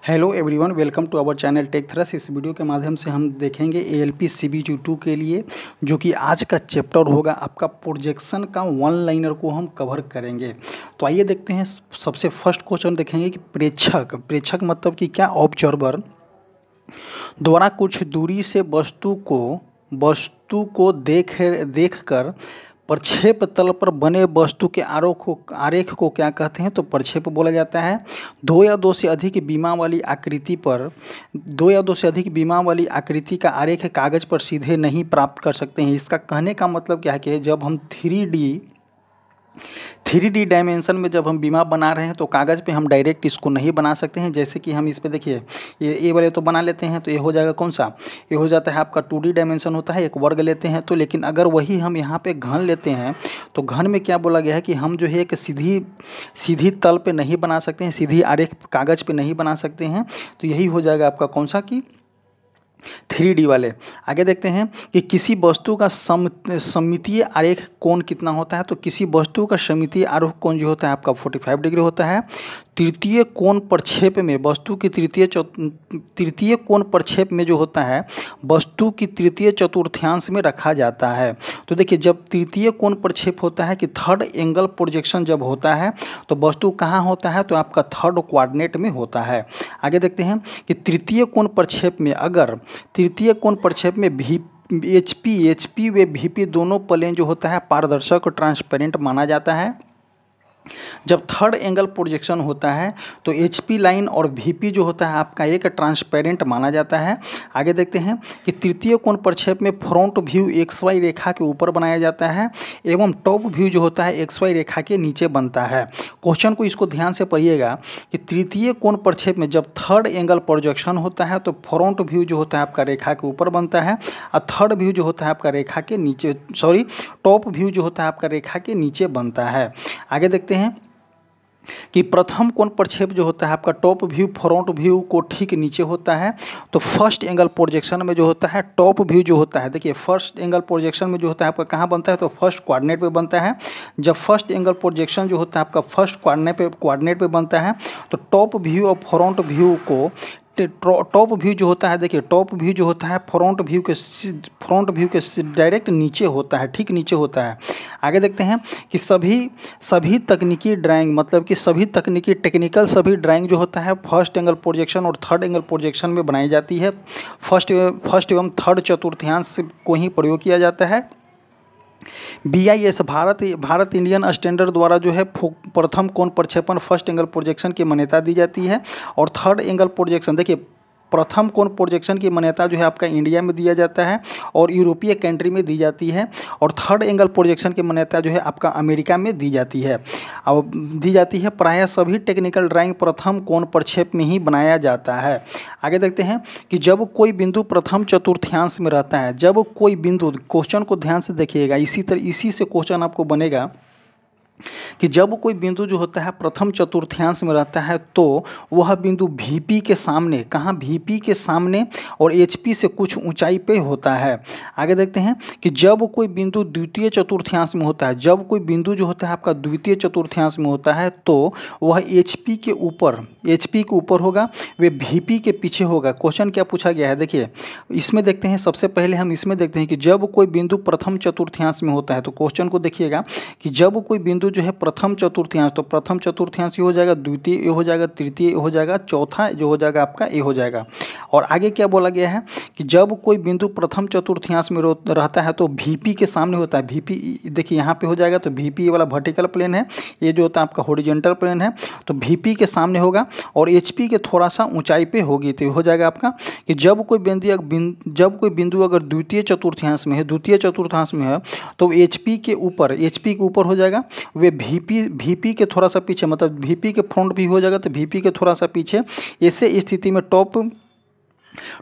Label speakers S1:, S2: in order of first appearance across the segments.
S1: Hello everyone, welcome to our channel Tech Thrust. इस video के माध्यम से हम देखेंगे एएलपी CBT2 के लिए, जो कि आज का चैप्टर होगा आपका प्रोजेक्शन का वन लाइनर को हम कवर करेंगे। तो आइए देखते हैं। सबसे फर्स्ट क्वेश्चन देखेंगे कि प्रेक्षक मतलब कि क्या? ऑब्जर्वर द्वारा कुछ दूरी से वस्तु को देखकर प्रक्षेप तल पर बने वस्तु के आरेख को क्या कहते हैं? तो प्रक्षेप बोला जाता है। दो या दो से अधिक बीमा वाली आकृति का आरेख कागज पर सीधे नहीं प्राप्त कर सकते हैं। इसका कहने का मतलब क्या है कि जब हम 3D डायमेंशन में जब हम बीमा बना रहे हैं तो कागज़ पे हम डायरेक्ट इसको नहीं बना सकते हैं। जैसे कि हम इस पे देखिए, ये वाले तो बना लेते हैं, तो ये हो जाएगा कौन सा? ये हो जाता है आपका 2D डायमेंशन होता है, एक वर्ग लेते हैं। तो लेकिन अगर वही हम यहाँ पे घन लेते हैं तो घन में क्या बोला गया है कि हम जो है कि सीधी तल पे नहीं बना सकते हैं, सीधी आरेख कागज़ पे नहीं बना सकते हैं। तो यही हो जाएगा आपका कौन सा कि 3D वाले। आगे देखते हैं कि किसी वस्तु का सममितीय आरेख कोण कितना होता है? तो किसी वस्तु का सममितीय आरेख कोण जो होता है आपका 45 डिग्री होता है। तृतीय कोण प्रक्षेप में वस्तु की तृतीय कोण प्रक्षेप में जो होता है वस्तु की तृतीय चतुर्थांश में रखा जाता है। तो देखिए, जब तृतीय कोण प्रक्षेप होता है कि थर्ड एंगल प्रोजेक्शन जब होता है तो वस्तु कहाँ होता है? तो आपका थर्ड कोऑर्डिनेट में होता है। आगे देखते हैं कि तृतीय कोण प्रक्षेप में HP व VP दोनों प्लेन जो होता है पारदर्शक और ट्रांसपेरेंट माना जाता है। जब थर्ड एंगल प्रोजेक्शन होता है तो HP लाइन और VP जो होता है आपका एक ट्रांसपेरेंट माना जाता है। आगे देखते हैं कि तृतीय कोण प्रक्षेप में फ्रंट व्यू XY रेखा के ऊपर बनाया जाता है एवं टॉप व्यू जो होता है XY रेखा के नीचे बनता है। क्वेश्चन को इसको ध्यान से पढ़िएगा कि तृतीय कोण प्रक्षेप में जब थर्ड एंगल प्रोजेक्शन होता है तो फ्रंट व्यू जो होता है आपका रेखा के ऊपर बनता है और थर्ड व्यू जो होता है आपका रेखा के नीचे, टॉप व्यू जो होता है आपका रेखा के नीचे बनता है। आगे देखते हैं कि प्रथम कोण प्रक्षेप जो होता है आपका टॉप व्यू फ्रंट व्यू को ठीक नीचे होता है। तो फर्स्ट एंगल प्रोजेक्शन में जो होता है टॉप व्यू जो होता है, देखिए फर्स्ट एंगल प्रोजेक्शन में जो होता है आपका कहाँ बनता है? तो फर्स्ट कोऑर्डिनेट पे बनता है। जब फर्स्ट एंगल प्रोजेक्शन जो होता है आपका फर्स्ट कोऑर्डिनेट पे बनता है तो टॉप व्यू और फ्रंट व्यू को टॉप व्यू जो होता है, देखिए टॉप व्यू जो होता है फ्रंट व्यू के डायरेक्ट नीचे होता है, ठीक नीचे होता है। आगे देखते हैं कि सभी तकनीकी ड्राइंग मतलब कि टेक्निकल सभी ड्राइंग जो होता है फर्स्ट एंगल प्रोजेक्शन और थर्ड एंगल प्रोजेक्शन में बनाई जाती है। फर्स्ट एवं थर्ड चतुर्थांश को ही प्रयोग किया जाता है। BIS भारत इंडियन स्टैंडर्ड द्वारा जो है प्रथम कोण प्रक्षेपण फर्स्ट एंगल प्रोजेक्शन की मान्यता दी जाती है। और थर्ड एंगल प्रोजेक्शन, देखिए प्रथम कोण प्रोजेक्शन की मान्यता जो है आपका इंडिया में दिया जाता है और यूरोपीय कंट्री में दी जाती है। और थर्ड एंगल प्रोजेक्शन की मान्यता जो है आपका अमेरिका में दी जाती है। प्रायः सभी टेक्निकल ड्राइंग प्रथम कोण प्रक्षेप में ही बनाया जाता है। आगे देखते हैं कि जब कोई बिंदु प्रथम चतुर्थांश में रहता है, जब कोई बिंदु, क्वेश्चन को ध्यान से देखिएगा, इसी से क्वेश्चन आपको बनेगा कि जब कोई बिंदु जो होता है प्रथम चतुर्थांश में रहता है तो वह बिंदु VP के सामने, कहाँ? VP के सामने और HP से कुछ ऊंचाई पे होता है। आगे देखते हैं कि जब कोई बिंदु द्वितीय चतुर्थांश में होता है, जब कोई बिंदु जो होता है आपका द्वितीय चतुर्थांश में होता है तो वह HP के ऊपर होगा, वे VP के पीछे होगा। क्वेश्चन क्या पूछा गया है? देखिए इसमें देखते हैं, सबसे पहले हम इसमें देखते हैं कि जब कोई बिंदु प्रथम चतुर्थांश में होता है तो क्वेश्चन को देखिएगा कि जब कोई बिंदु जो है प्रथम चतुर्थांश, तो प्रथम चतुर्थांश ये हो जाएगा, द्वितीय ये हो जाएगा, तृतीय ये हो जाएगा, चौथा जो हो जाएगा आपका ये हो जाएगा। और आगे क्या बोला गया है कि जब कोई बिंदु प्रथम चतुर्थांश में रहता है तो VP के सामने होता है। VP देखिए यहाँ पे हो जाएगा, तो VP ये वाला वर्टिकल प्लेन है, ये जो होता है आपका हॉरिजॉन्टल प्लेन है, तो VP के सामने होगा और HP के थोड़ा सा ऊंचाई पे होगी। तो हो जाएगा आपका कि जब कोई बिंदु अगर द्वितीय चतुर्थांश में है तो HP के ऊपर हो जाएगा, वे VP के थोड़ा सा पीछे, मतलब VP के फ्रंट भी हो जाएगा तो VP के थोड़ा सा पीछे। ऐसे स्थिति में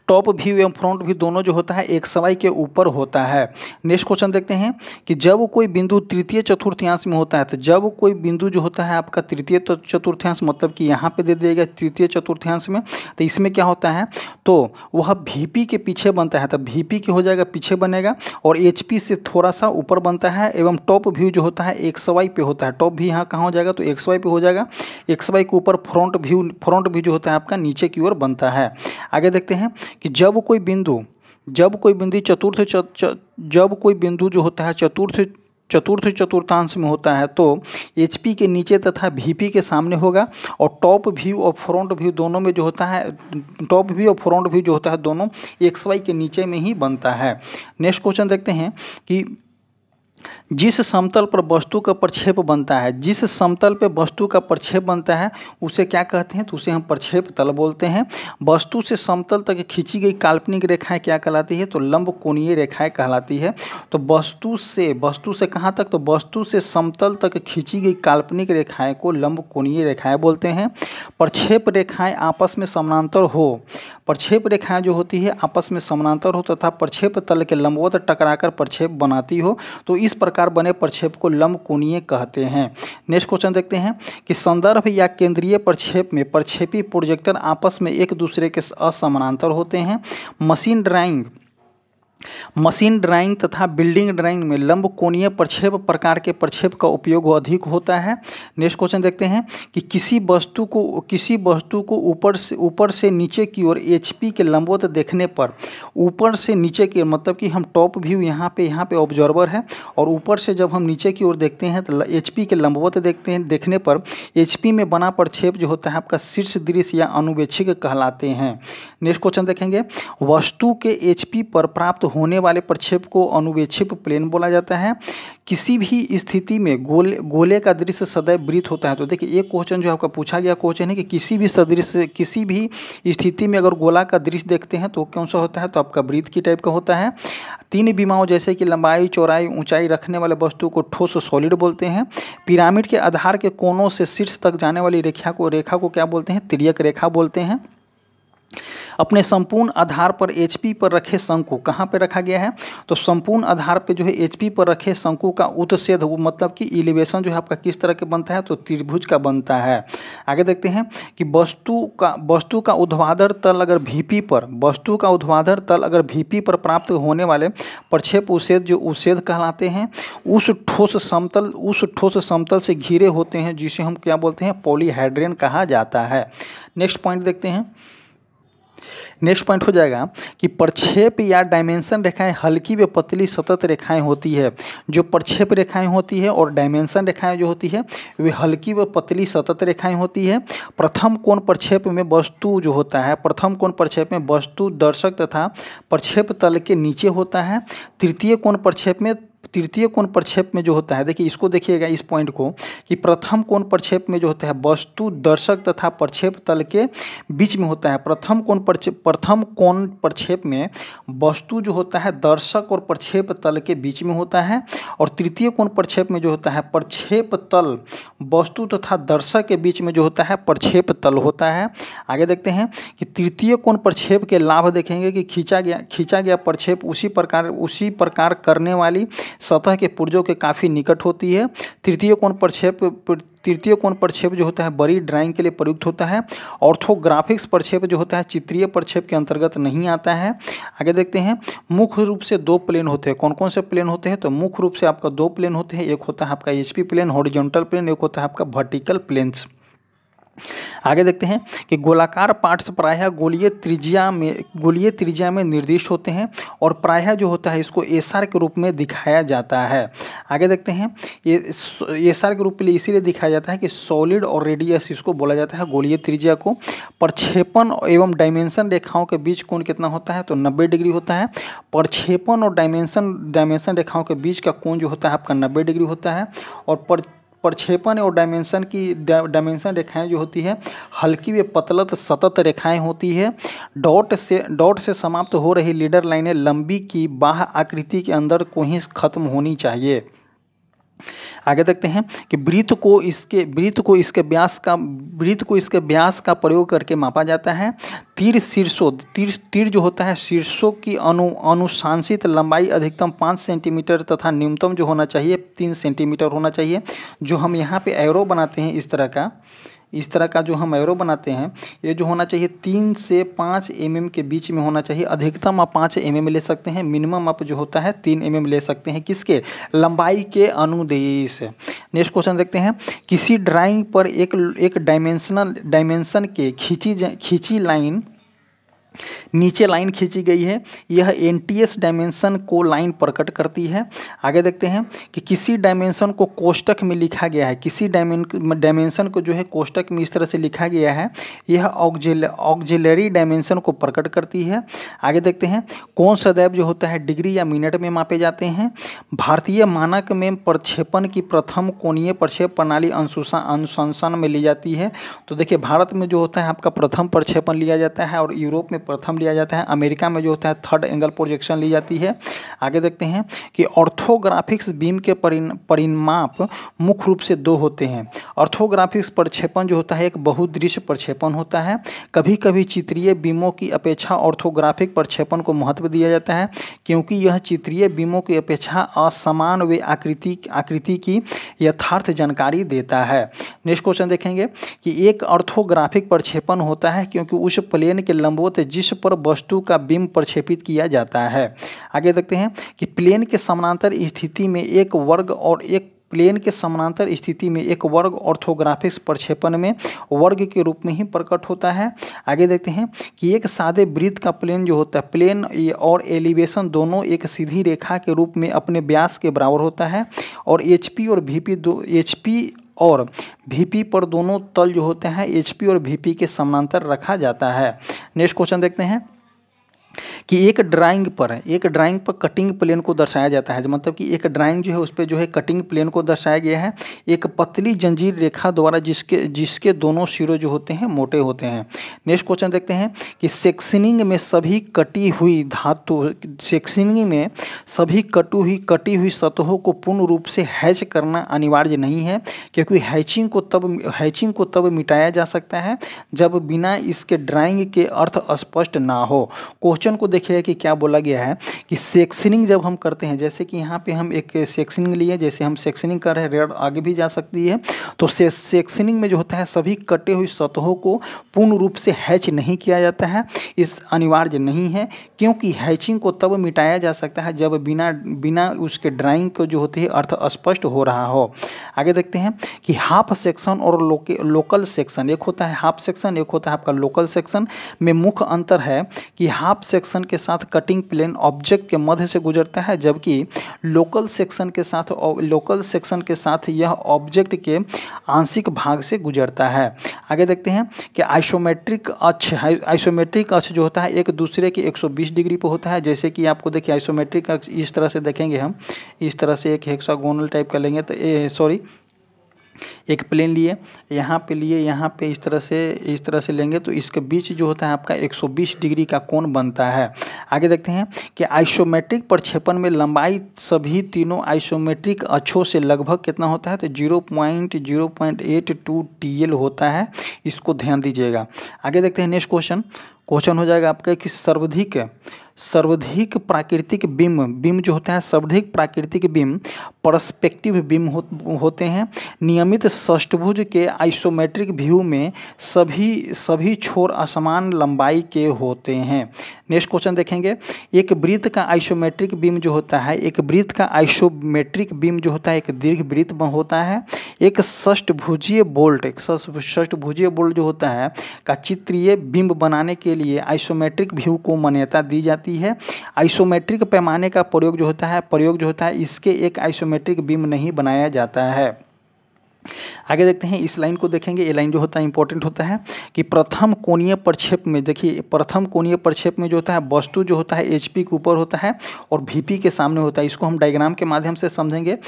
S1: टॉप व्यू एवं फ्रंट व्यू दोनों जो होता है एक सवाई के ऊपर होता है। नेक्स्ट क्वेश्चन देखते हैं कि जब कोई बिंदु तृतीय चतुर्थांश में होता है, तो जब कोई बिंदु जो होता है आपका तृतीय चतुर्थांश मतलब कि यहाँ पे दे दिएगा तृतीय चतुर्थांश में, तो इसमें क्या होता है, तो वह VP के पीछे बनता है, तो VP के हो जाएगा पीछे बनेगा और HP से थोड़ा सा ऊपर बनता है। एवं टॉप व्यू जो होता है XY पे होता है, टॉप भी यहाँ कहाँ हो जाएगा, तो XY पे हो जाएगा, XY के ऊपर फ्रंट व्यू जो होता है आपका नीचे की ओर बनता है। आगे देखते हैं कि जब कोई बिंदु जब कोई बिंदु जो होता है चतुर्थ चतुर्थांश में होता है, तो HP के नीचे तथा VP के सामने होगा और टॉप व्यू और फ्रंट व्यू दोनों में जो होता है, टॉप व्यू और फ्रंट व्यू जो होता है दोनों XY के नीचे में ही बनता है। नेक्स्ट क्वेश्चन देखते हैं कि जिस समतल पर वस्तु का प्रक्षेप बनता है, जिस समतल पे वस्तु का प्रक्षेप बनता है उसे क्या कहते हैं, तो उसे हम प्रक्षेप तल बोलते हैं। वस्तु से समतल तक खींची गई काल्पनिक रेखाएं क्या कहलाती है, तो लंब कोणीय रेखाएं कहलाती है। तो वस्तु से कहाँ तक, तो वस्तु से समतल तक खींची गई काल्पनिक रेखाएं को लंब कोणीय रेखाएं बोलते हैं। प्रक्षेप रेखाएं आपस में समानांतर हो, प्रक्षेप रेखाएं जो होती है आपस में समानांतर हो तथा प्रक्षेप तल के लंबवत टकराकर प्रक्षेप बनाती हो, तो इस प्रकार बने प्रक्षेप को लंब कोणीय कहते हैं। नेक्स्ट क्वेश्चन देखते हैं कि संदर्भ या केंद्रीय प्रक्षेप में प्रक्षेपी प्रोजेक्टर आपस में एक दूसरे के असमानांतर होते हैं। मशीन ड्राइंग तथा बिल्डिंग ड्राइंग में लंब कोणीय प्रक्षेप प्रकार के प्रक्षेप का उपयोग अधिक होता है। नेक्स्ट क्वेश्चन देखते हैं कि किसी वस्तु को ऊपर से नीचे की ओर HP के लंबवत देखने पर, ऊपर से नीचे की मतलब कि हम टॉप व्यू यहाँ पे ऑब्जर्वर है और ऊपर से जब हम नीचे की ओर देखते हैं तो HP के लंबवत देखने पर HP में बना प्रक्षेप जो होता है आपका शीर्ष दृश्य या अनुवेक्षिक कहलाते हैं। नेक्स्ट क्वेश्चन देखेंगे, वस्तु के HP पर प्राप्त होने वाले प्रक्षेप को अनुवेक्षित प्लेन बोला जाता है। किसी भी स्थिति में गोले का दृश्य सदैव वृत्त होता है। तो देखिए एक क्वेश्चन जो आपका पूछा गया क्वेश्चन है कि किसी भी स्थिति में अगर गोला का दृश्य देखते हैं तो कौन सा होता है, तो आपका वृत्त की टाइप का होता है। तीन विमाओं जैसे कि लंबाई चौड़ाई ऊंचाई रखने वाले वस्तु को ठोस सॉलिड बोलते हैं। पिरामिड के आधार के कोनों से शीर्ष तक जाने वाली रेखा को क्या बोलते हैं, तिर्यक रेखा बोलते हैं। अपने संपूर्ण आधार पर HP पर रखे शंकु कहाँ पे रखा गया है, तो संपूर्ण आधार पे जो है HP पर रखे शंकु का उत्च्छेद मतलब कि इलिवेशन जो है आपका किस तरह के बनता है, तो त्रिभुज का बनता है। आगे देखते हैं कि वस्तु का ऊर्ध्वाधर तल अगर VP पर प्राप्त होने वाले प्रक्षेप उत्च्छेद कहलाते हैं। उस ठोस समतल से घिरे होते हैं जिसे हम क्या बोलते हैं, पॉलीहेड्रन कहा जाता है। नेक्स्ट पॉइंट देखते हैं। नेक्स्ट पॉइंट हो जाएगा कि प्रक्षेप या डायमेंशन रेखाएं हल्की व पतली सतत रेखाएं होती है। जो प्रक्षेप रेखाएं होती है और डायमेंशन रेखाएं जो होती है वे हल्की व पतली सतत रेखाएं होती है। प्रथम कोण प्रक्षेप में वस्तु जो होता है, प्रथम कोण प्रक्षेप में वस्तु दर्शक तथा प्रक्षेप तल के नीचे होता है। तृतीय कोण प्रक्षेप में जो होता है, देखिए इसको देखिएगा इस पॉइंट को, कि प्रथम कोण प्रक्षेप में जो होता है वस्तु दर्शक तथा प्रक्षेप तल के बीच में होता है। प्रथम कोण प्रक्षेप में वस्तु जो होता है दर्शक और प्रक्षेप तल के बीच में होता है। और तृतीय कोण प्रक्षेप में जो होता है प्रक्षेप तल वस्तु तथा दर्शक के बीच में जो होता है प्रक्षेप तल होता है। आगे देखते हैं कि तृतीय कोण प्रक्षेप के लाभ देखेंगे कि खींचा गया प्रक्षेप उसी प्रकार करने वाली सतह के पुर्जों के काफ़ी निकट होती है। तृतीय कोण प्रक्षेप जो होता है बड़ी ड्राइंग के लिए प्रयुक्त होता है। ऑर्थोग्राफिक्स प्रक्षेप जो होता है चित्रीय प्रक्षेप के अंतर्गत नहीं आता है। आगे देखते हैं, मुख्य रूप से दो प्लेन होते हैं। कौन कौन से प्लेन होते हैं, तो मुख्य रूप से आपका दो प्लेन होते हैं। एक होता है आपका HP प्लेन हॉरिजॉन्टल प्लेन, एक होता है आपका वर्टिकल प्लेन्स। आगे देखते हैं कि गोलाकार पार्ट्स प्रायः गोलीय त्रिज्या में निर्दिष्ट होते हैं और प्रायः जो होता है इसको एसआर के रूप में दिखाया जाता है। आगे देखते हैं, ये एसआर के रूप में इसीलिए दिखाया जाता है कि सॉलिड और रेडियस इसको बोला जाता है गोलीय त्रिज्या को। प्रक्षेपण एवं डायमेंशन रेखाओं के बीच कोण कितना होता है, तो 90 डिग्री होता है। प्रक्षेपण और डायमेंशन रेखाओं के बीच का कोण जो होता है आपका 90 डिग्री होता है। और प्रक्षेपण और डायमेंशन रेखाएं जो होती है हल्की व पतलत सतत रेखाएं होती है। डॉट से समाप्त हो रही लीडर लाइनें लंबी की बाह्य आकृति के अंदर को ही खत्म होनी चाहिए। आगे देखते हैं कि वृत्त को इसके वृत्त को इसके व्यास का प्रयोग करके मापा जाता है। तीर जो होता है शीर्षों की अनुशंसित लंबाई अधिकतम 5 सेंटीमीटर तथा न्यूनतम जो होना चाहिए 3 सेंटीमीटर होना चाहिए। जो हम यहाँ पे एरो बनाते हैं इस तरह का जो हम एरो बनाते हैं ये जो होना चाहिए 3 से 5 mm के बीच में होना चाहिए। अधिकतम आप 5 mm ले सकते हैं, मिनिमम आप जो होता है 3 mm ले सकते हैं। किसके? लंबाई के अनुदेश। नेक्स्ट क्वेश्चन देखते हैं। किसी ड्राइंग पर एक डायमेंशन के खींची लाइन, नीचे लाइन खींची गई है, यह एनटीएस डायमेंशन को लाइन प्रकट करती है। आगे देखते हैं कि किसी डायमेंशन को कोष्टक में लिखा गया है, किसी डायमेंशन को जो है कोष्टक में इस तरह से लिखा गया है, यह ऑक्सिलरी डायमेंशन को प्रकट करती है। आगे देखते हैं कौन सदैव जो होता है डिग्री या मिनट में मापे जाते हैं। भारतीय मानक में प्रक्षेपण की प्रथम कोणीय प्रक्षेप प्रणाली अनुशंसन में ली जाती है। तो देखिए भारत में जो होता है आपका प्रथम प्रक्षेपण लिया जाता है और यूरोप में प्रथम लिया जाता है। अमेरिका में जो होता है थर्ड एंगल प्रोजेक्शन ली जाती है। आगे देखते हैं कि ऑर्थोग्राफिक्स बीम के परिमाप मुख्य रूप से 2 होते हैं। ऑर्थोग्राफिक्स प्रक्षेपण जो होता है एक बहुदृश्य प्रक्षेपण होता है। कभी कभी चित्रीय बीमों की अपेक्षा ऑर्थोग्राफिक प्रक्षेपण को महत्व दिया जाता है क्योंकि यह चित्रीय बीमों की अपेक्षा असमान व आकृति की यथार्थ जानकारी देता है। नेक्स्ट क्वेश्चन देखेंगे कि एक ऑर्थोग्राफिक प्रक्षेपण होता है क्योंकि उस प्लेन के लंबवत जिस पर वस्तु का बीम प्रक्षेपित किया जाता है। आगे देखते हैं कि प्लेन के समानांतर स्थिति में एक वर्ग ऑर्थोग्राफिक प्रक्षेपण में वर्ग के रूप में ही प्रकट होता है। आगे देखते हैं कि एक सादे वृत्त का प्लेन जो होता है, प्लेन और एलिवेशन दोनों एक सीधी रेखा के रूप में अपने व्यास के बराबर होता है और एचपी और वीपी पर दोनों तल जो होते हैं एचपी और वीपी के समानांतर रखा जाता है। नेक्स्ट क्वेश्चन देखते हैं कि एक ड्राइंग पर कटिंग प्लेन को दर्शाया जाता है। मतलब कि एक ड्राइंग जो है उस पर जो है कटिंग प्लेन को दर्शाया गया है एक पतली जंजीर रेखा द्वारा जिसके दोनों सिरे जो होते हैं मोटे होते हैं। नेक्स्ट क्वेश्चन देखते हैं कि सेक्शनिंग में सभी कटी हुई सतहों को पूर्ण रूप से हैच करना अनिवार्य नहीं है क्योंकि हैचिंग को तब मिटाया जा सकता है जब बिना इसके ड्राइंग के अर्थ स्पष्ट ना हो। क्वेश्चन को देखिए कि क्या बोला गया है कि सेक्शनिंग जब हम करते हैं, जैसे कि यहाँ पे हम एक सेक्शनिंग लिए, जैसे हम सेक्शनिंग कर रहे हैं, रेड आगे भी जा सकती है। तो सेक्शनिंग में जो होता है सभी कटे हुई सतहों को पूर्ण रूप से हैच नहीं किया जाता है, इस अनिवार्य नहीं है क्योंकि हैचिंग को तब मिटाया जा सकता है जब बिना उसके ड्राइंग को जो होती है अर्थ स्पष्ट हो रहा हो। आगे देखते हैं कि हाफ सेक्शन और लोकल सेक्शन, एक होता है हाफ सेक्शन, एक होता है आपका लोकल सेक्शन। में मुख्य अंतर है कि हाफ सेक्शन के साथ कटिंग प्लेन ऑब्जेक्ट के मध्य से गुजरता है जबकि लोकल सेक्शन के साथ यह ऑब्जेक्ट के आंशिक भाग से गुजरता है। आगे देखते हैं कि आइसोमेट्रिक अक्ष जो होता है एक दूसरे के 120 डिग्री पर होता है। जैसे कि आपको देखिए आइसोमेट्रिक अक्ष इस तरह से देखेंगे, हम इस तरह से एक हेक्सागोनल टाइप का लेंगे तो एक प्लेन लिए, यहाँ पे इस तरह से लेंगे तो इसके बीच जो होता है आपका 120 डिग्री का कोण बनता है। आगे देखते हैं कि आइसोमेट्रिक प्रक्षेपण में लंबाई सभी तीनों आइसोमेट्रिक अक्षों से लगभग कितना होता है तो 0.82 TL होता है, इसको ध्यान दीजिएगा। आगे देखते हैं नेक्स्ट क्वेश्चन हो जाएगा आपका कि सर्वाधिक प्राकृतिक बीम जो होता है सर्वाधिक प्राकृतिक बीम पर्सपेक्टिव बीम होते हैं। नियमित षष्ठभुज के आइसोमेट्रिक व्यू में सभी छोर असमान लंबाई के होते हैं। नेक्स्ट क्वेश्चन देखेंगे, एक वृत्त का आइसोमेट्रिक बीम जो होता है एक दीर्घ वृत्त होता है। एक षष्ठभुजीय बोल्ट जो होता है का चित्रीय बिंब बनाने के लिए आइसोमेट्रिक व्यू को मान्यता दी जाती है। आइसोमेट्रिक पैमाने का प्रयोग जो होता है इसके एक आइसोमेट्रिक बीम नहीं बनाया जाता है। आगे देखते हैं, इस लाइन को देखेंगे। ये लाइन जो होता है इंपॉर्टेंट होता है कि प्रथम कोणीय प्रक्षेप में, देखिए प्रथम कोणीय प्रक्षेप में जो होता है वस्तु जो होता है एचपी के ऊपर होता है और वीपी के सामने होता है। इसको हम डायग्राम के माध्यम से समझेंगे।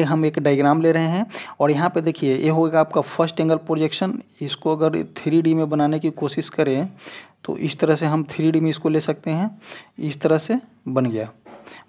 S1: हम एक डायग्राम ले रहे हैं और यहाँ पे देखिए ये होगा आपका फर्स्ट एंगल प्रोजेक्शन। इसको अगर 3D में बनाने की कोशिश करें तो इस तरह से हम 3D में इसको ले सकते हैं, इस तरह से बन गया।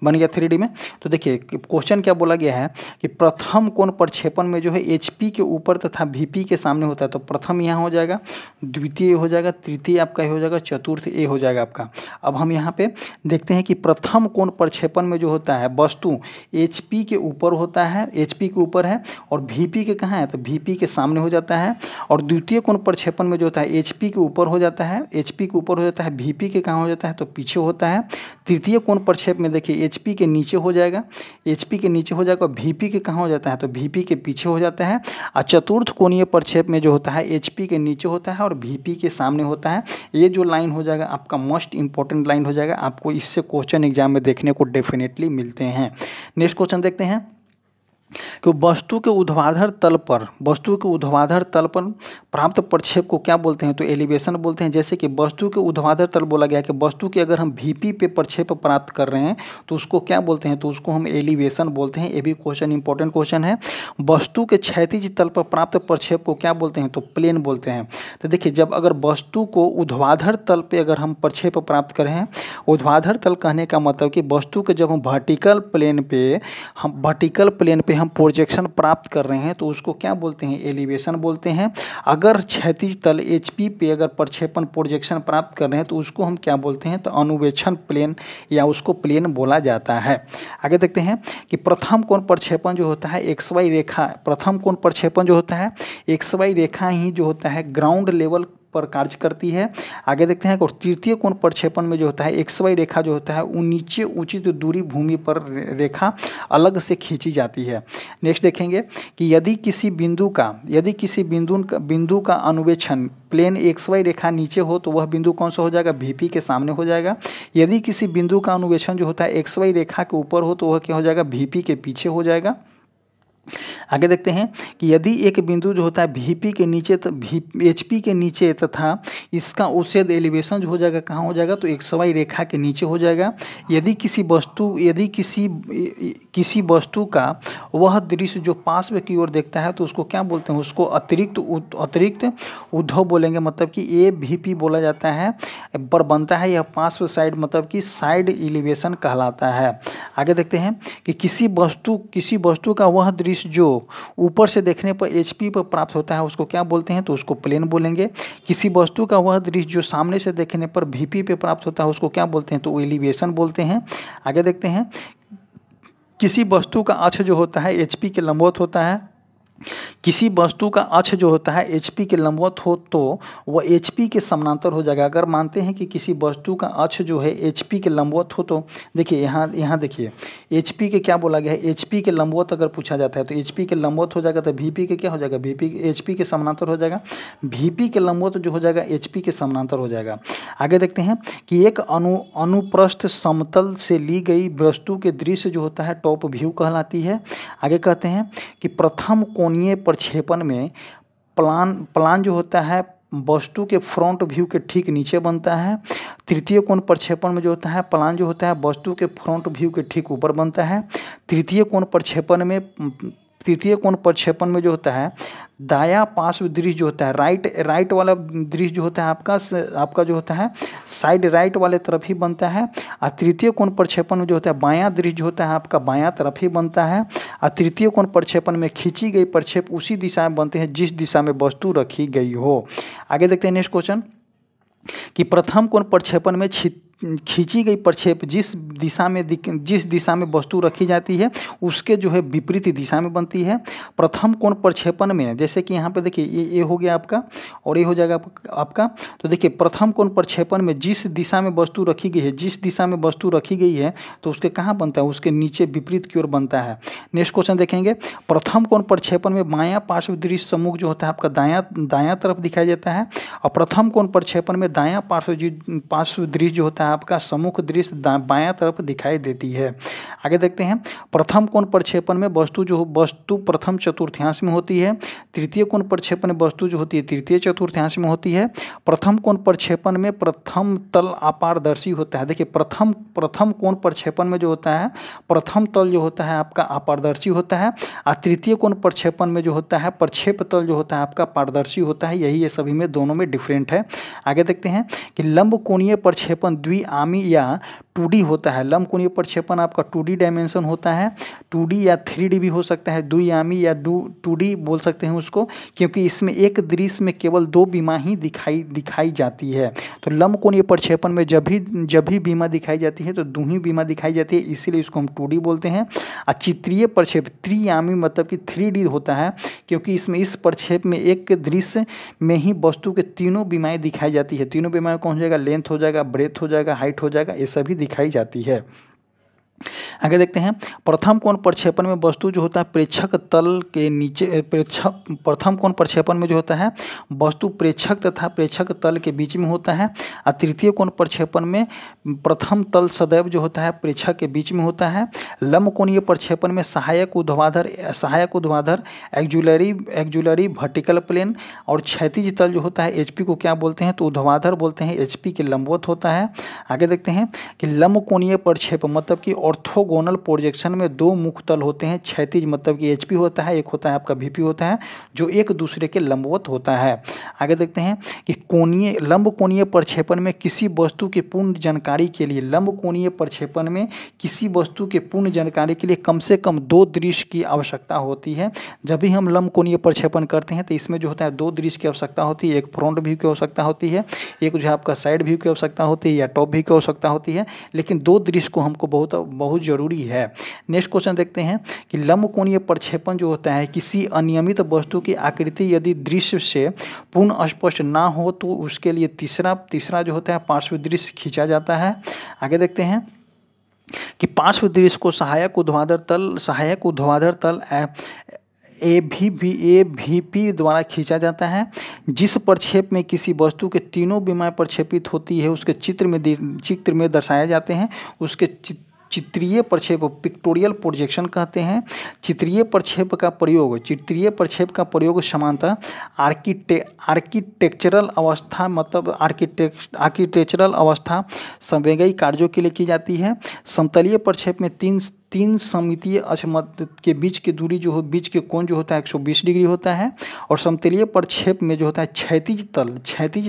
S1: बन गया 3D में। तो देखिए क्वेश्चन क्या बोला गया है कि प्रथम कोण प्रक्षेपण में जो है HP के ऊपर तथा VP के सामने होता है। तो प्रथम यहाँ हो जाएगा, द्वितीय हो जाएगा, तृतीय आपका हो जाएगा, चतुर्थ ए हो जाएगा आपका। अब हम यहाँ पे देखते हैं कि प्रथम कोण प्रक्षेपण में जो होता है वस्तु HP के ऊपर होता है, HP के ऊपर है, और VP के कहाँ है, तो VP के सामने हो जाता है। और द्वितीय कोण प्रक्षेपण में जो होता है HP के ऊपर हो जाता है, HP के ऊपर हो जाता है, VP के कहाँ हो जाता है, तो पीछे होता है। तृतीय कोण प्रक्षेप में देखिए HP के नीचे हो जाएगा, HP के नीचे हो जाएगा, VP के कहाँ हो जाता है, तो VP के पीछे हो जाता है। और चतुर्थ कोणीय प्रक्षेप में जो होता है HP के नीचे होता है और VP के सामने होता है। ये जो लाइन हो जाएगा आपका मोस्ट इंपॉर्टेंट लाइन हो जाएगा, आपको इससे क्वेश्चन एग्जाम में देखने को डेफिनेटली मिलते हैं। नेक्स्ट क्वेश्चन देखते हैं कि वस्तु के ऊर्ध्वाधर तल पर प्राप्त प्रक्षेप को क्या बोलते हैं, तो एलिवेशन बोलते हैं। जैसे कि वस्तु के ऊर्ध्वाधर तल बोला गया कि वस्तु के अगर हम VP पे प्रक्षेप प्राप्त कर रहे हैं तो उसको क्या बोलते हैं, तो उसको हम एलिवेशन बोलते हैं। ये भी क्वेश्चन इंपॉर्टेंट क्वेश्चन है। वस्तु के क्षैतिज तल पर प्राप्त प्रक्षेप को क्या बोलते हैं, तो प्लेन बोलते हैं। तो देखिए जब अगर वस्तु को ऊर्ध्वाधर तल पर अगर हम प्रक्षेप प्राप्त कर रहे हैं, ऊर्ध्वाधर तल कहने का मतलब कि वस्तु के जब हम वर्टिकल प्लेन पे हम प्रोजेक्शन प्राप्त कर रहे हैं तो उसको क्या बोलते हैं, एलिवेशन बोलते हैं। अगर क्षैतिज तल HP पे अगर प्रक्षेपण प्रोजेक्शन प्राप्त कर रहे हैं तो उसको हम क्या बोलते हैं, तो अनुवेक्षण प्लेन या उसको प्लेन बोला जाता है। आगे देखते हैं कि प्रथम कोण प्रक्षेपण जो होता है XY रेखा, प्रथम कोण प्रक्षेपण जो होता है XY रेखा ही जो होता है ग्राउंड लेवल पर कार्य करती है। आगे देखते हैं और तृतीय कोण प्रक्षेपण में जो होता है XY रेखा जो होता है वो नीचे उचित दूरी भूमि पर रेखा अलग से खींची जाती है। नेक्स्ट देखेंगे कि यदि किसी बिंदु का अनुवेक्षण प्लेन XY रेखा नीचे हो तो वह बिंदु कौन सा हो जाएगा, VP के सामने हो जाएगा। यदि किसी बिंदु का अनुवेक्षण जो होता है XY रेखा के ऊपर हो तो वह क्या हो जाएगा, VP के पीछे हो जाएगा। आगे देखते हैं कि यदि एक बिंदु जो होता है HP के नीचे तथा इसका उच्छेद एलिवेशन जो हो जाएगा कहाँ हो जाएगा, तो XY रेखा के नीचे हो जाएगा। यदि किसी वस्तु का वह दृश्य जो पार्श्व की ओर देखता है तो उसको क्या बोलते हैं, उसको अतिरिक्त उद्धव बोलेंगे। मतलब कि AVP बोला जाता है पर बनता है यह पार्श्व साइड, मतलब कि साइड एलिवेशन कहलाता है। आगे देखते हैं कि किसी वस्तु का वह दृश्य जो ऊपर से देखने पर HP पर प्राप्त होता है उसको क्या बोलते हैं, तो उसको प्लेन बोलेंगे। किसी वस्तु का वह दृश्य जो सामने से देखने पर VP पे प्राप्त होता है उसको क्या बोलते हैं, तो एलिवेशन बोलते हैं। आगे देखते हैं किसी वस्तु का अक्ष जो होता है HP के लंबवत होता है, किसी वस्तु का अक्ष जो होता है HP के लंबवत हो तो वह HP के समानांतर हो जाएगा। अगर मानते हैं कि किसी वस्तु का अक्ष जो है HP के लंबवत हो तो देखिए यहाँ देखिए HP के क्या बोला गया है, HP के लंबवत अगर पूछा जाता है तो HP के लंबवत हो जाएगा तो VP के क्या हो जाएगा, HP के समानांतर हो जाएगा। VP के लंबवत जो हो जाएगा HP के समानांतर हो जाएगा। आगे देखते हैं कि एक अनुप्रस्थ समतल से ली गई वस्तु के दृश्य जो होता है टॉप व्यू कहलाती है। आगे कहते हैं कि प्रथम कोणीय प्रक्षेपण में प्लान जो होता है वस्तु के फ्रंट व्यू के ठीक नीचे बनता है। तृतीय कोण प्रक्षेपण में जो होता है प्लान जो होता है वस्तु के फ्रंट व्यू के ठीक ऊपर बनता है। तृतीय कोण प्रक्षेपण में जो होता है दायां पार्श्व दृश्य जो होता है राइट वाला दृश्य जो होता है आपका जो होता है साइड राइट वाले तरफ ही बनता है। और तृतीय कोण प्रक्षेपण में जो होता है बायां दृश्य जो होता है आपका बायां तरफ ही बनता है। और तृतीय कोण प्रक्षेपण में खींची गई प्रक्षेप उसी दिशा में बनते हैं जिस दिशा में वस्तु रखी गई हो। आगे देखते हैं नेक्स्ट क्वेश्चन कि प्रथम कोण प्रक्षेपण में खींची गई प्रक्षेप जिस दिशा में वस्तु रखी जाती है उसके जो है विपरीत दिशा में बनती है। प्रथम कोण प्रक्षेपण में जैसे कि यहाँ पे देखिए ये हो गया आपका और ये हो जाएगा आपका। तो देखिए प्रथम कोण प्रक्षेपण में जिस दिशा में वस्तु रखी गई है तो उसके कहाँ बनता है, उसके नीचे विपरीत की ओर बनता है। नेक्स्ट क्वेश्चन देखेंगे प्रथम कोण प्रक्षेपण में बायां पार्श्व दृश्य सम्मुख जो होता है आपका दायां तरफ दिखाई देता है। और प्रथम कोण प्रक्षेपण में दायां पार्श्व दृश्य जो होता है आपका सम्मुख दृश्य बायां तरफ दिखाई देती है। आगे देखते हैं प्रथम कोण प्रक्षेपण में वस्तु प्रथम चतुर्थांश में होती है। तृतीय कोण प्रक्षेपण में वस्तु जो होती है तृतीय चतुर्थांश में होती है। प्रथम कोण प्रक्षेपण में प्रथम तल अपारदर्शी होता है। देखिए प्रथम कोण प्रक्षेपण में जो होता है प्रथम तल जो होता है आपका अपारदर्शी होता है। और तृतीय कोण प्रक्षेपण में जो होता है प्रक्षेप तल जो होता है आपका पारदर्शी होता है। यही ये सभी में दोनों में डिफरेंट है। आगे देखते हैं कि लंब कोणीय प्रक्षेपण द्विआमी या 2D होता है, लंब कोणीय प्रक्षेपण आपका 2D डायमेंशन होता है, 2D या 3D भी हो सकता है, द्वियामी या 2D बोल सकते हैं उसको, क्योंकि इसमें एक दृश्य में केवल 2 बीमा ही दिखाई जाती है। तो लंब कोणीय प्रक्षेपण में जब भी बीमा दिखाई जाती है तो 2 ही बीमा दिखाई जाती है, इसीलिए इसको हम 2D बोलते हैं। और चित्रीय प्रक्षेप त्रियामी मतलब कि 3D होता है, क्योंकि इसमें इस प्रक्षेप में एक दृश्य में ही वस्तु के तीनों बीमाएँ दिखाई जाती है। तीनों बीमाएँ कौन हो जाएगा, लेंथ हो जाएगा, ब्रेथ हो जाएगा, हाइट हो जाएगा, ये सभी दिखाई जाती है। आगे देखते हैं, प्रथम कोण प्रक्षेपण में वस्तु जो होता है प्रेक्षक तल के नीचे, प्रथम कोण प्रक्षेपण में जो होता है वस्तु प्रेक्षक तथा प्रेक्षक तल के बीच में होता है। और तृतीय कोण प्रक्षेपण में प्रथम तल सदैव जो होता है प्रेक्षक के बीच में होता है। लंब कोणीय प्रक्षेपण में सहायक ऊर्ध्वाधर एक्जुलरी वर्टिकल प्लेन और क्षैतिज तल जो होता है एचपी को क्या बोलते हैं, तो ऊर्ध्वाधर बोलते हैं, एचपी के लंबवत होता है। आगे देखते हैं कि लंब कोणीय प्रक्षेपण मतलब कि ऑर्थोगोनल प्रोजेक्शन में 2 मुख्य तल होते हैं, क्षैतिज मतलब कि एचपी होता है, एक होता है आपका वीपी होता है, जो एक दूसरे के लंबवत होता है। आगे देखते हैं कि लंब कोणीय प्रक्षेपण में किसी वस्तु के पूर्ण जानकारी के लिए, लंब कोणीय प्रक्षेपण में किसी वस्तु के पूर्ण जानकारी के लिए कम से कम 2 दृश्य की आवश्यकता होती है। जब भी हम लंब कोणीय प्रक्षेपण करते हैं तो इसमें जो होता है 2 दृश्य की आवश्यकता होती है, एक फ्रंट व्यू की आवश्यकता होती है, एक जो है आपका साइड व्यू की आवश्यकता होती है या टॉप व्यू की आवश्यकता होती है, लेकिन 2 दृश्य को हमको बहुत जरूरी है। नेक्स्ट क्वेश्चन देखते हैं कि लंब कोणीय प्रक्षेपण जो होता है किसी अनियमित वस्तु की आकृति यदि दृश्य से पूर्ण स्पष्ट ना हो तो उसके लिए तीसरा जो होता है पार्श्व दृश्य खींचा जाता है। आगे देखते हैं कि पार्श्व दृश्य को सहायक ऊर्ध्वाधर तल AVP द्वारा खींचा जाता है। जिस प्रक्षेप में किसी वस्तु के तीनों बीमाएं प्रक्षेपित होती है उसके चित्र में दर्शाए जाते हैं, उसके चित्रीय प्रक्षेप पिक्टोरियल प्रोजेक्शन कहते हैं। चित्रीय प्रक्षेप का प्रयोग समानतः आर्किटेक्चरल अवस्था मतलब आर्किटेक्चरल अवस्था संवेगी कार्यों के लिए की जाती है। समतलीय प्रक्षेप में तीन सममितीय अक्ष के बीच की दूरी जो हो, बीच के कोण जो होता है 120 डिग्री होता है। और समतलीय प्रक्षेप में जो होता है क्षैतिज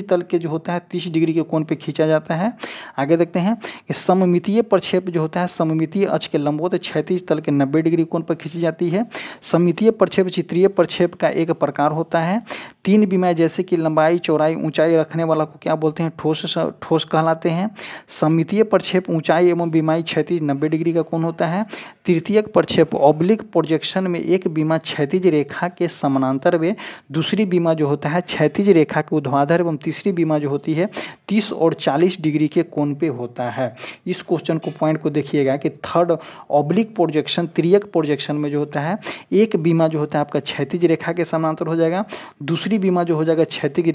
S1: तल के जो होता है 30 डिग्री के कोण पे खींचा जाता है। आगे देखते हैं कि सममितीय प्रक्षेप जो होता है सममितीय अक्ष के लंबवत क्षैतिज तल के 90 डिग्री कोण पर खींची जाती है। सममितीय प्रक्षेप चित्रीय प्रक्षेप का एक प्रकार होता है। 3 बीमाएं जैसे कि लंबाई, चौड़ाई, ऊंचाई रखने वाला को क्या बोलते हैं, ठोस कहलाते हैं। सममितीय प्रक्षेप ऊंचाई एवं बीमाई क्षैतिज 90 डिग्री का कोण होता है। तृतीयक प्रक्षेप ऑब्लिक प्रोजेक्शन में एक बीमा क्षैतिज रेखा के समानांतर व दूसरी बीमा जो होता है क्षैतिज रेखा के ऊर्ध्वाधर एवं तीसरी बीमा जो होती है 30 और 40 डिग्री के कोण पे होता है। इस क्वेश्चन को पॉइंट को देखिएगा कि थर्ड ऑब्लिक प्रोजेक्शन तृतीयक प्रोजेक्शन में जो होता है एक बीमा जो होता है आपका क्षैतिज रेखा के समानांतर हो जाएगा, दूसरी बीमा जो हो जाएगा क्षैतिज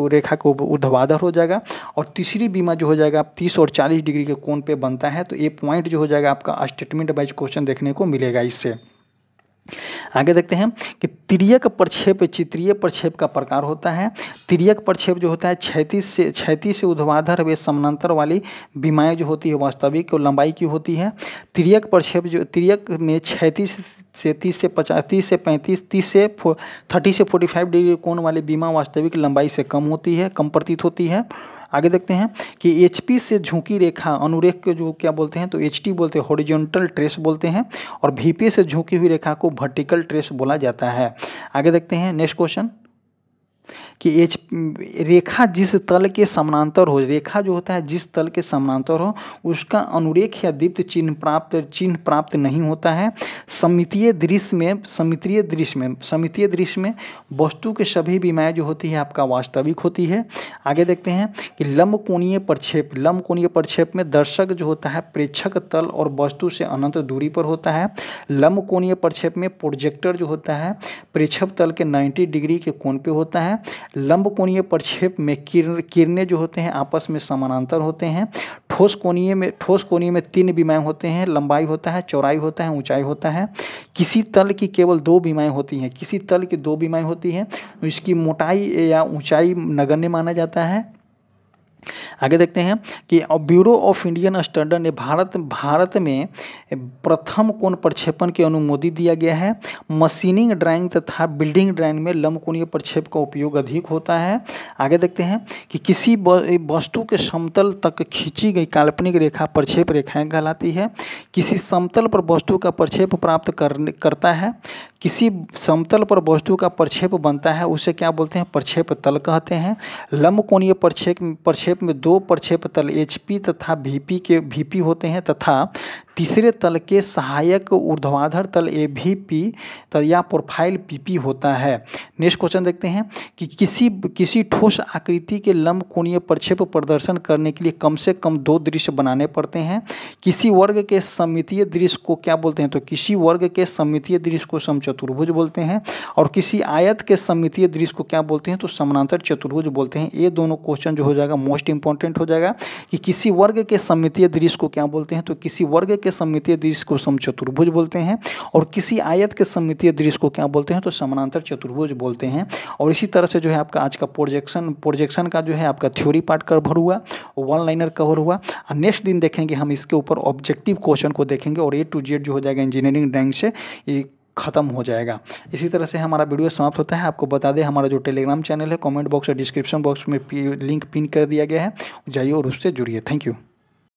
S1: रेखा को ऊर्ध्वाधर हो जाएगा और तीसरी बीमा जो हो जाएगा 30 और 40 डिग्री के कोण पे बनता है। तो ये पॉइंट जो हो जाएगा आपका स्टेटमेंट वाइज क्वेश्चन देखने को मिलेगा इससे। आगे देखते हैं कि तिर्यक प्रक्षेप चित्रीय प्रक्षेप का प्रकार होता है। तिर्यक प्रक्षेप जो होता है क्षैतिज से ऊर्ध्वाधर व समानांतर वाली बीमाएं जो होती है वास्तविक और लंबाई की होती है। तिर्यक प्रक्षेप जो तिर्यक में क्षैतिज से 30 से 35 30 से 45 डिग्री कोण वाली बीमा वास्तविक लंबाई से कम प्रतीत होती है। आगे देखते हैं कि एचपी से झुकी रेखा अनुरेख को जो क्या बोलते हैं, तो एचटी बोलते हैं, हॉरिजॉन्टल ट्रेस बोलते हैं। और वीपी से झुकी हुई रेखा को वर्टिकल ट्रेस बोला जाता है। आगे देखते हैं नेक्स्ट क्वेश्चन कि रेखा जिस तल के समानांतर हो, रेखा जो होता है जिस तल के समानांतर हो उसका अनुरेख या दीप्त चिन्ह प्राप्त नहीं होता है। सममितीय दृश्य में वस्तु के सभी बीमाएं जो होती है आपका वास्तविक होती है। आगे देखते हैं कि लंब कोणीय प्रक्षेप में दर्शक जो होता है प्रेक्षक तल और वस्तु से अनंत दूरी पर होता है। लंब कोणीय प्रक्षेप में प्रोजेक्टर जो होता है प्रेक्षक तल के 90 डिग्री के कोण पे होता है। लंब कोणीय प्रक्षेप में किरणें जो होते हैं आपस में समानांतर होते हैं। ठोस कोणीय में 3 बीमाएं होते हैं, लंबाई होता है, चौड़ाई होता है, ऊंचाई होता है। किसी तल की केवल 2 बीमाएं होती हैं, इसकी मोटाई या ऊंचाई नगण्य माना जाता है। आगे देखते हैं कि ब्यूरो ऑफ इंडियन स्टैंडर्ड ने भारत में प्रथम कोण प्रक्षेपण की अनुमति दिया गया है। मशीनिंग ड्राइंग तथा बिल्डिंग ड्राइंग में लंबकोणीय प्रक्षेप का उपयोग अधिक होता है। आगे देखते हैं कि किसी वस्तु के समतल तक खींची गई काल्पनिक रेखा प्रक्षेप रेखाएं कहलाती है। किसी समतल पर वस्तु का प्रक्षेप प्राप्त करता है, किसी समतल पर वस्तु का प्रक्षेप बनता है, उसे क्या बोलते हैं? प्रक्षेप तल कहते हैं। लंबकोणीय प्रक्षेप में दो प्रक्षेप तल HP तथा VP होते हैं तथा तीसरे तल के सहायक ऊर्ध्वाधर तल AVP या प्रोफाइल PP होता है। नेक्स्ट क्वेश्चन देखते हैं कि किसी ठोस आकृति के लंबकोणीय प्रक्षेप प्रदर्शन करने के लिए कम से कम 2 दृश्य बनाने पड़ते हैं। किसी वर्ग के सममितीय दृश्य को क्या बोलते हैं? तो किसी वर्ग के सममितीय दृश्य को समचतुर्भुज बोलते हैं और किसी आयत के सममितीय दृश्य को क्या बोलते हैं? तो समानांतर चतुर्भुज बोलते हैं। ये दोनों क्वेश्चन जो हो जाएगा मोस्ट इंपॉर्टेंट हो जाएगा कि किसी वर्ग के सममितीय दृश्य को क्या बोलते हैं? तो किसी वर्ग के सममितीय दृश्य को समचतुर्भुज बोलते हैं और किसी आयत के सममितीय दृश्य को क्या बोलते हैं? तो समानांतर चतुर्भुज बोलते हैं। और इसी तरह से जो है आपका आज का प्रोजेक्शन का जो है आपका थ्योरी पार्ट कवर हुआ, वन लाइनर कवर हुआ। नेक्स्ट दिन देखेंगे हम इसके ऊपर ऑब्जेक्टिव क्वेश्चन को देखेंगे और A to Z जो हो जाएगा इंजीनियरिंग ड्राइंग से ये खत्म हो जाएगा। इसी तरह से हमारा वीडियो समाप्त होता है। आपको बता दें हमारा जो टेलीग्राम चैनल है कमेंट बॉक्स और डिस्क्रिप्शन बॉक्स में लिंक पिन कर दिया गया है, जाइए और उससे जुड़िए। Thank you.